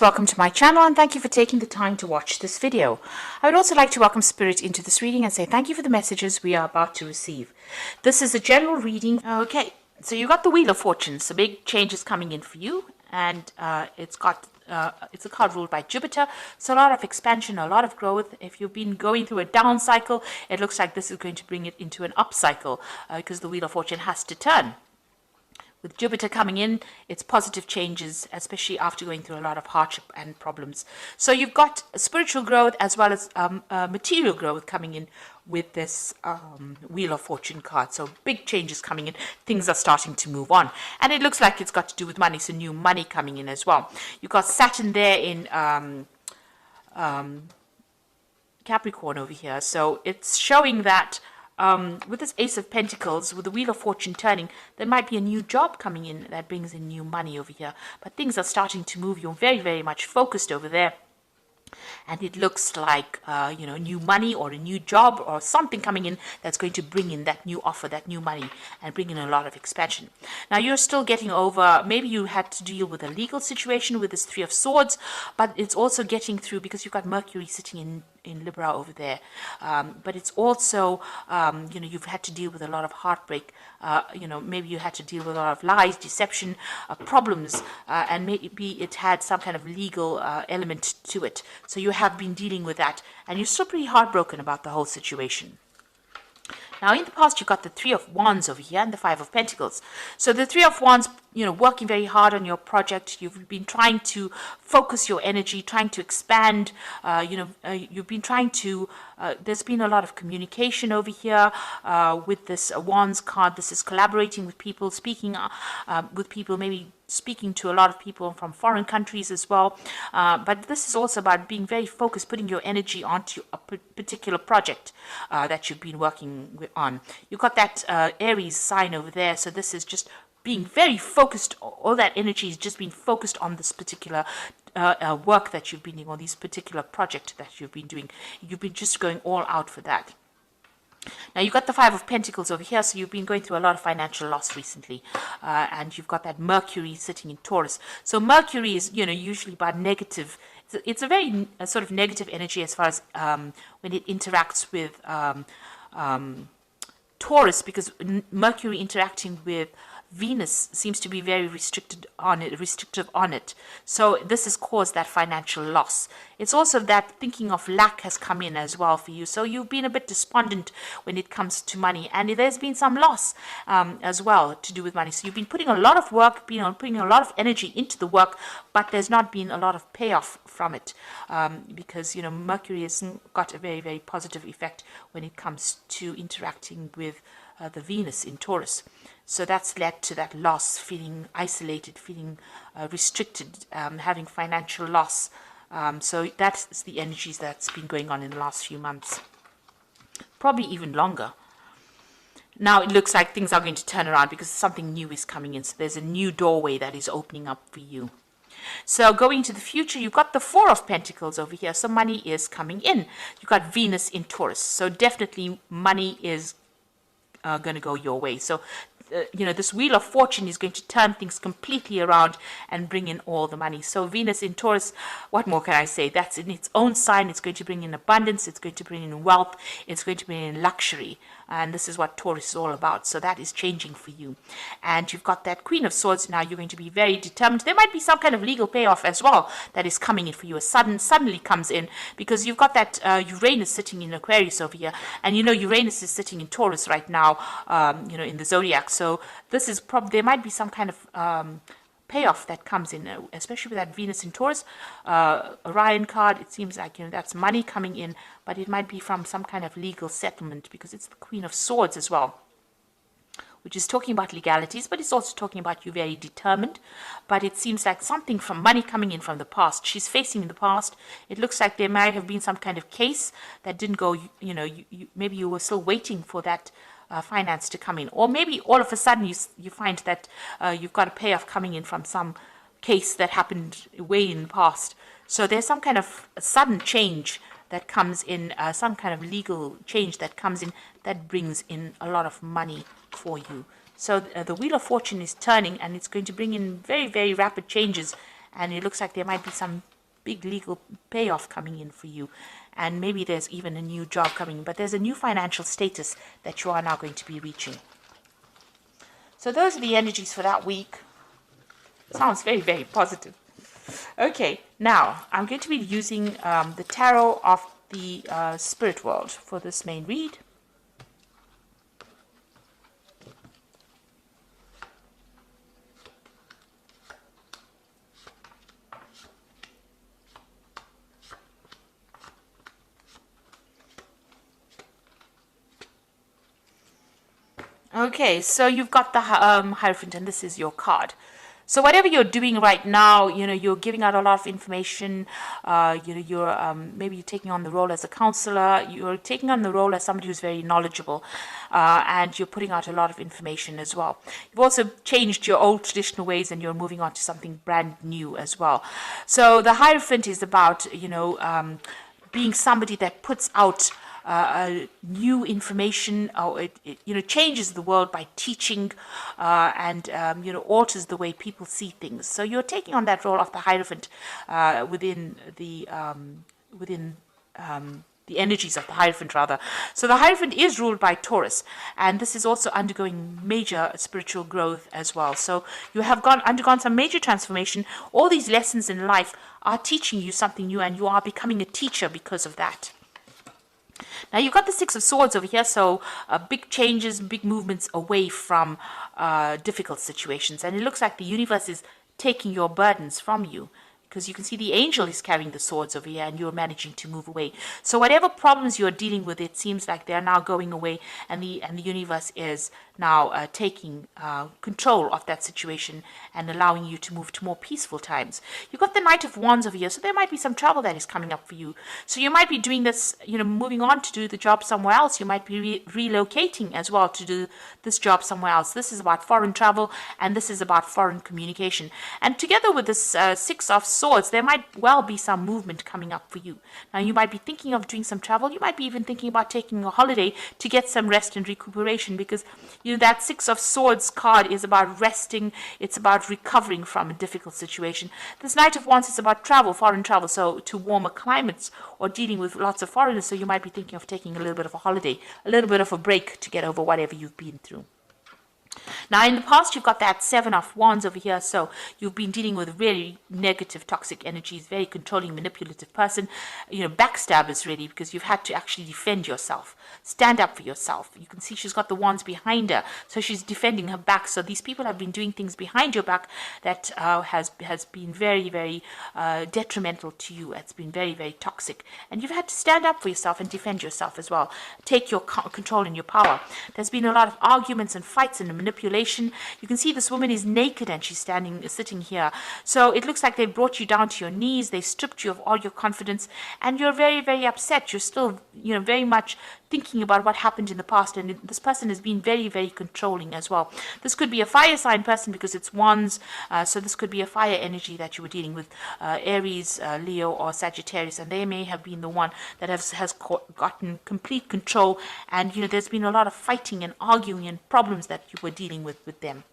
Welcome to my channel and thank you for taking the time to watch this video. I would also like to welcome Spirit into this reading and say thank you for the messages we are about to receive. This is a general reading. Okay, so you got the Wheel of Fortune, so big changes coming in for you, and it's a card ruled by Jupiter, so a lot of expansion, a lot of growth. If you've been going through a down cycle, it looks like this is going to bring it into an up cycle because the Wheel of Fortune has to turn. With Jupiter coming in, it's positive changes, especially after going through a lot of hardship and problems. So you've got spiritual growth as well as material growth coming in with this Wheel of Fortune card. So big changes coming in. Things are starting to move on. And it looks like it's got to do with money, so new money coming in as well. You've got Saturn there in Capricorn over here. So it's showing that with this Ace of Pentacles, with the Wheel of Fortune turning, there might be a new job coming in that brings in new money over here. But things are starting to move. You're very, very much focused over there. And it looks like, new money or a new job or something coming in that's going to bring in that new offer, that new money, and bring in a lot of expansion. Now, you're still getting over, maybe you had to deal with a legal situation with this Three of Swords, but it's also getting through because you've got Mercury sitting in Libra over there. But it's also, you've had to deal with a lot of heartbreak. Maybe you had to deal with a lot of lies, deception, problems, and maybe it had some kind of legal element to it. So you have been dealing with that, and you're still pretty heartbroken about the whole situation. Now, in the past, you got the Three of Wands over here and the Five of Pentacles. So the Three of Wands, working very hard on your project. You've been trying to focus your energy, trying to expand. You've been trying to, there's been a lot of communication over here with this Wands card. This is collaborating with people, speaking with people, maybe speaking to a lot of people from foreign countries as well. But this is also about being very focused, putting your energy onto a particular project that you've been working on. You've got that Aries sign over there. So this is just being very focused. All that energy is just being focused on this particular work that you've been doing, or this particular project that you've been doing. You've been just going all out for that. Now, you've got the Five of Pentacles over here, so you've been going through a lot of financial loss recently. And you've got that Mercury sitting in Taurus. So Mercury is, usually about negative. It's a very sort of negative energy as far as when it interacts with Taurus, because Mercury interacting with Venus seems to be very restrictive on it. So this has caused that financial loss. It's also that thinking of lack has come in as well for you. So you've been a bit despondent when it comes to money, and there's been some loss as well to do with money. So you've been putting a lot of work, putting a lot of energy into the work, but there's not been a lot of payoff from it because Mercury has got a very, very positive effect when it comes to interacting with the Venus in Taurus. So that's led to that loss, feeling isolated, feeling restricted, having financial loss. So that's the energies that's been going on in the last few months, probably even longer. Now it looks like things are going to turn around because something new is coming in. So there's a new doorway that is opening up for you. So going into the future, you've got the Four of Pentacles over here. So money is coming in. You've got Venus in Taurus. So definitely money is going to go your way. So this Wheel of Fortune is going to turn things completely around and bring in all the money. So Venus in Taurus, what more can I say? That's in its own sign. It's going to bring in abundance. It's going to bring in wealth. It's going to bring in luxury. And this is what Taurus is all about. So that is changing for you. And you've got that Queen of Swords. Now you're going to be very determined. There might be some kind of legal payoff as well that is coming in for you. Suddenly comes in because you've got that Uranus sitting in Aquarius over here. And Uranus is sitting in Taurus right now, in the zodiac. So this is probably, there might be some kind of payoff that comes in, especially with that Venus in Taurus. Orion card, it seems like, that's money coming in, but it might be from some kind of legal settlement because it's the Queen of Swords as well, which is talking about legalities, but it's also talking about you very determined. But it seems like something from money coming in from the past. She's facing in the past. It looks like there might have been some kind of case that didn't go, maybe you were still waiting for that finance to come in, or maybe all of a sudden you find that you've got a payoff coming in from some case that happened way in the past. So there's some kind of sudden change that comes in, some kind of legal change that comes in that brings in a lot of money for you. So the Wheel of Fortune is turning, and it's going to bring in very, very rapid changes and it looks like there might be some big legal payoff coming in for you, and maybe there's even a new job coming in, but there's a new financial status that you are now going to be reaching. So those are the energies for that week. Sounds very, very positive. Okay, now I'm going to be using the tarot of the spirit world for this main read. Okay, so you've got the Hierophant, and this is your card. So whatever you're doing right now, you're giving out a lot of information. You're maybe you're taking on the role as a counselor. You're taking on the role as somebody who's very knowledgeable, and you're putting out a lot of information as well. You've also changed your old traditional ways, and you're moving on to something brand new as well. So the Hierophant is about being somebody that puts out new information, or it changes the world by teaching, and alters the way people see things. So you're taking on that role of the Hierophant within the energies of the Hierophant, rather. So the Hierophant is ruled by Taurus, and this is also undergoing major spiritual growth as well. So you have undergone some major transformation. All these lessons in life are teaching you something new, and you are becoming a teacher because of that. Now you've got the Six of Swords over here, so big changes, big movements away from difficult situations. And it looks like the universe is taking your burdens from you, because you can see the angel is carrying the swords over here, and you're managing to move away. So whatever problems you're dealing with, it seems like they're now going away, and the universe is now taking control of that situation and allowing you to move to more peaceful times. You've got the Knight of Wands over here, so there might be some trouble that is coming up for you. So you might be doing this, moving on to do the job somewhere else. You might be relocating as well to do this job somewhere else. This is about foreign travel, and this is about foreign communication. And together with this Six of Swords, there might well be some movement coming up for you. Now you might be thinking of doing some travel. You might be even thinking about taking a holiday to get some rest and recuperation, because that Six of Swords card is about resting. It's about recovering from a difficult situation. This Knight of Wands is about travel, foreign travel, so to warmer climates, or dealing with lots of foreigners. So you might be thinking of taking a little bit of a holiday, a little bit of a break to get over whatever you've been through. Now, in the past, you've got that Seven of Wands over here. So you've been dealing with really negative, toxic energies, very controlling, manipulative person, backstabbers really, because you've had to actually defend yourself, stand up for yourself. You can see she's got the wands behind her, so she's defending her back. So these people have been doing things behind your back that has been very, very detrimental to you. It's been very, very toxic, and you've had to stand up for yourself and defend yourself as well. Take your control and your power. There's been a lot of arguments and fights and manipulation. You can see this woman is naked and she's sitting here. So it looks like they brought you down to your knees. They stripped you of all your confidence, and you're very, very upset. You're still, very much thinking about what happened in the past, and this person has been very, very controlling as well. This could be a fire sign person because it's wands, so this could be a fire energy that you were dealing with, Aries, Leo, or Sagittarius, and they may have been the one that has gotten complete control, and there's been a lot of fighting and arguing and problems that you were dealing with them.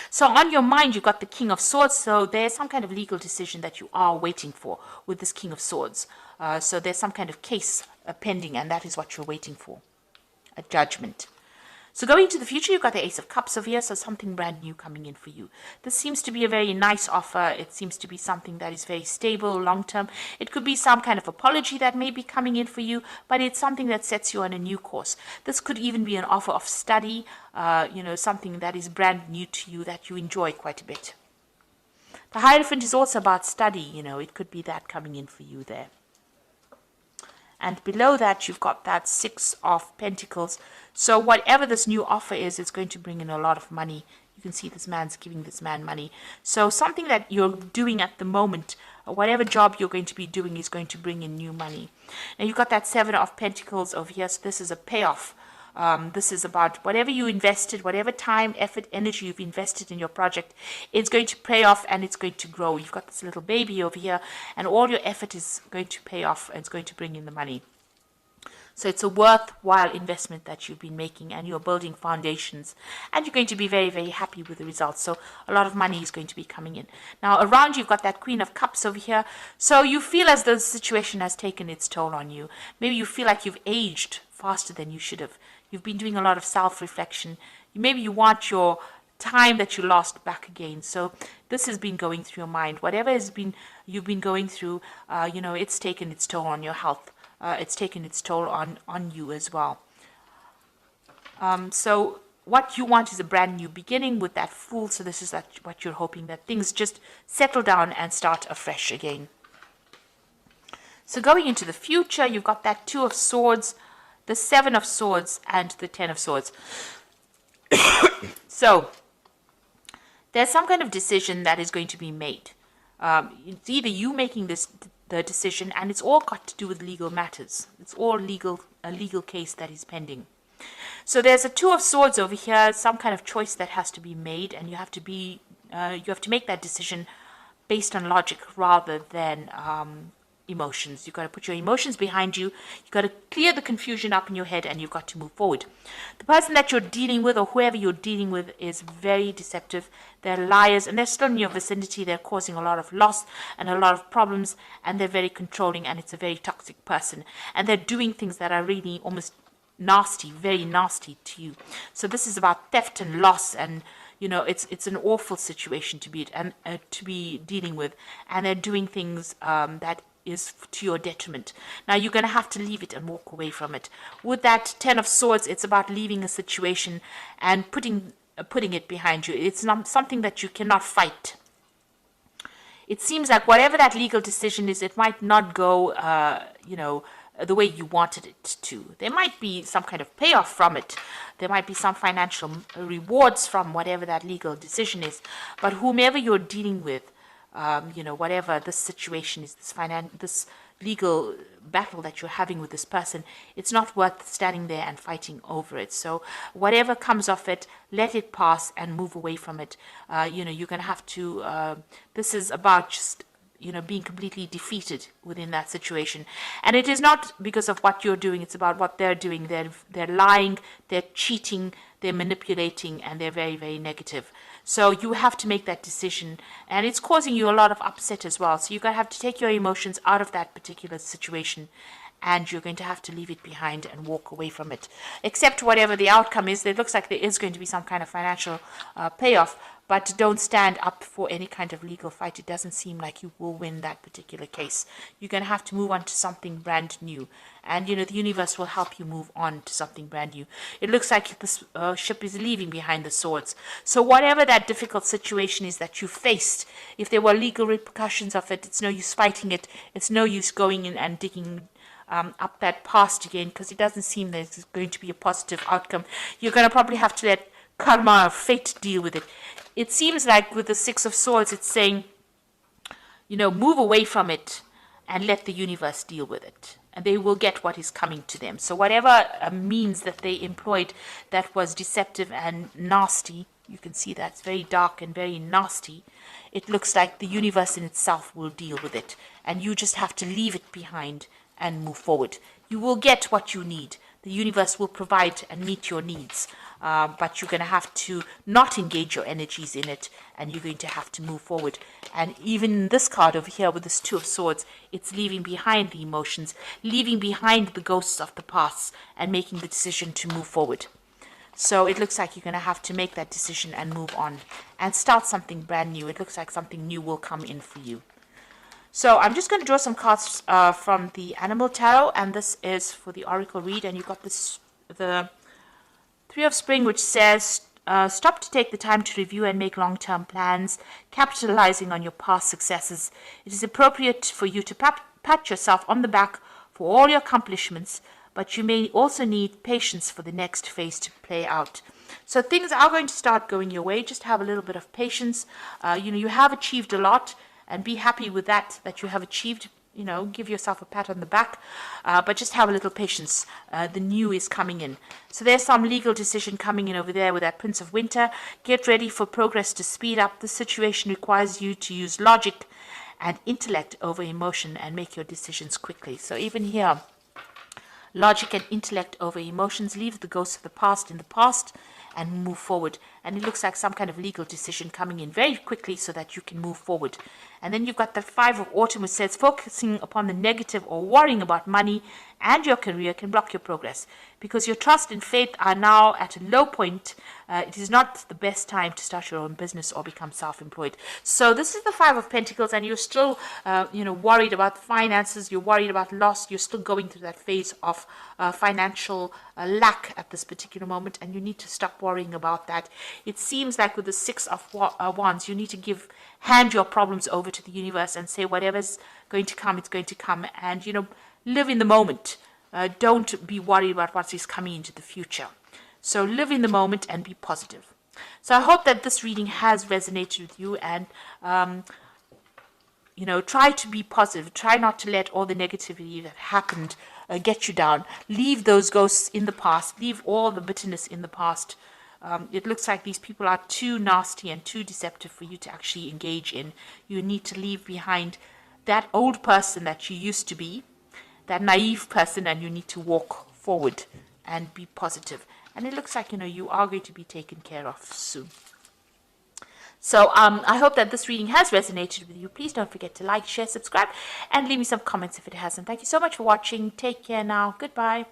So on your mind, you've got the King of Swords. So there's some kind of legal decision that you are waiting for with this King of Swords. So there's some kind of case pending, and that is what you're waiting for, a judgment. So going to the future, you've got the Ace of Cups over here, so something brand new coming in for you. This seems to be a very nice offer. It seems to be something that is very stable, long-term. It could be some kind of apology that may be coming in for you, but it's something that sets you on a new course. This could even be an offer of study, something that is brand new to you that you enjoy quite a bit. The Hierophant is also about study, it could be that coming in for you there. And below that, you've got that Six of Pentacles. So whatever this new offer is, it's going to bring in a lot of money. You can see this man's giving this man money. So something that you're doing at the moment, whatever job you're going to be doing, is going to bring in new money. Now you've got that Seven of Pentacles over here. So this is a payoff. This is about whatever you invested, whatever time, effort, energy you've invested in your project, it's going to pay off and it's going to grow. You've got this little baby over here, and all your effort is going to pay off and it's going to bring in the money. So it's a worthwhile investment that you've been making, and you're building foundations, and you're going to be very, very happy with the results. So a lot of money is going to be coming in. Now around you've got that Queen of Cups over here. So you feel as though the situation has taken its toll on you. Maybe you feel like you've aged faster than you should have. You've been doing a lot of self-reflection. Maybe you want your time that you lost back again. So this has been going through your mind. Whatever you've been going through, it's taken its toll on your health. It's taken its toll on you as well. So what you want is a brand new beginning with that Fool. So this is what you're hoping, that things just settle down and start afresh again. So going into the future, you've got that Two of Swords, the Seven of Swords, and the Ten of Swords. So there's some kind of decision that is going to be made. It's either you making the decision, and it's all got to do with legal matters. It's all a legal case that is pending. So there's a Two of Swords over here, some kind of choice that has to be made, and you have to make that decision based on logic rather than emotions. You've got to put your emotions behind you. You've got to clear the confusion up in your head, and you've got to move forward. The person that you're dealing with, or whoever you're dealing with, is very deceptive. They're liars, and they're still in your vicinity. They're causing a lot of loss and a lot of problems, and they're very controlling, and it's a very toxic person. And they're doing things that are really almost nasty, very nasty to you. So this is about theft and loss, and it's an awful situation to be dealing with, and they're doing things that is to your detriment. Now you're going to have to leave it and walk away from it. With that Ten of Swords, it's about leaving a situation and putting it behind you. It's not something that you cannot fight. It seems like whatever that legal decision is, it might not go the way you wanted it to. There might be some kind of payoff from it. There might be some financial rewards from whatever that legal decision is. But whomever you're dealing with, whatever this situation is, this legal battle that you're having with this person, it's not worth standing there and fighting over it. So whatever comes of it, let it pass and move away from it. You're going to have to, this is about just, being completely defeated within that situation. And it is not because of what you're doing, it's about what they're doing. They're lying, they're cheating, they're manipulating, and they're very, very negative. So you have to make that decision, and it's causing you a lot of upset as well. So you're going to have to take your emotions out of that particular situation, and you're going to have to leave it behind and walk away from it. Except whatever the outcome is, it looks like there is going to be some kind of financial payoff, but don't stand up for any kind of legal fight. It doesn't seem like you will win that particular case. You're going to have to move on to something brand new. And, the universe will help you move on to something brand new. It looks like this ship is leaving behind the swords. So whatever that difficult situation is that you faced, if there were legal repercussions of it, it's no use fighting it. It's no use going in and digging up that past again, because it doesn't seem there's going to be a positive outcome. You're going to probably have to let karma or fate deal with it. It seems like with the Six of Swords, it's saying, move away from it and let the universe deal with it. And they will get what is coming to them. So whatever means that they employed that was deceptive and nasty, you can see that's very dark and very nasty. It looks like the universe in itself will deal with it. And you just have to leave it behind and move forward. You will get what you need. The universe will provide and meet your needs. But you're going to have to not engage your energies in it, and you're going to have to move forward. And even this card over here with this Two of Swords, it's leaving behind the emotions, leaving behind the ghosts of the past, and making the decision to move forward. So it looks like you're going to have to make that decision and move on and start something brand new. It looks like something new will come in for you. So I'm just going to draw some cards from the Animal Tarot, and this is for the Oracle read. And you've got the Three of Spring, which says, stop to take the time to review and make long-term plans, capitalizing on your past successes. It is appropriate for you to pat yourself on the back for all your accomplishments, but you may also need patience for the next phase to play out. So things are going to start going your way. Just have a little bit of patience. You have achieved a lot, and be happy with that you have achieved. Give yourself a pat on the back, but just have a little patience. The new is coming in. So there's some legal decision coming in over there with that Prince of Winter. Get ready for progress to speed up. The situation requires you to use logic and intellect over emotion and make your decisions quickly. So even here, logic and intellect over emotions. Leave the ghosts of the past in the past and move forward. And it looks like some kind of legal decision coming in very quickly so that you can move forward. And then you've got the Five of Autumn, which says focusing upon the negative or worrying about money and your career can block your progress because your trust and faith are now at a low point. It is not the best time to start your own business or become self-employed. So this is the Five of Pentacles, and you're still, worried about finances. You're worried about loss. You're still going through that phase of financial lack at this particular moment, and you need to stop worrying about that. It seems like with the Six of Wands, you need to hand your problems over to the universe and say whatever's going to come, it's going to come, and live in the moment. Don't be worried about what is coming into the future. So live in the moment and be positive. So I hope that this reading has resonated with you, and try to be positive. Try not to let all the negativity that happened get you down. Leave those ghosts in the past. Leave all the bitterness in the past. It looks like these people are too nasty and too deceptive for you to actually engage in. You need to leave behind that old person that you used to be, that naive person, and you need to walk forward and be positive. And it looks like, you are going to be taken care of soon. So I hope that this reading has resonated with you. Please don't forget to like, share, subscribe, and leave me some comments if it hasn't. Thank you so much for watching. Take care now. Goodbye.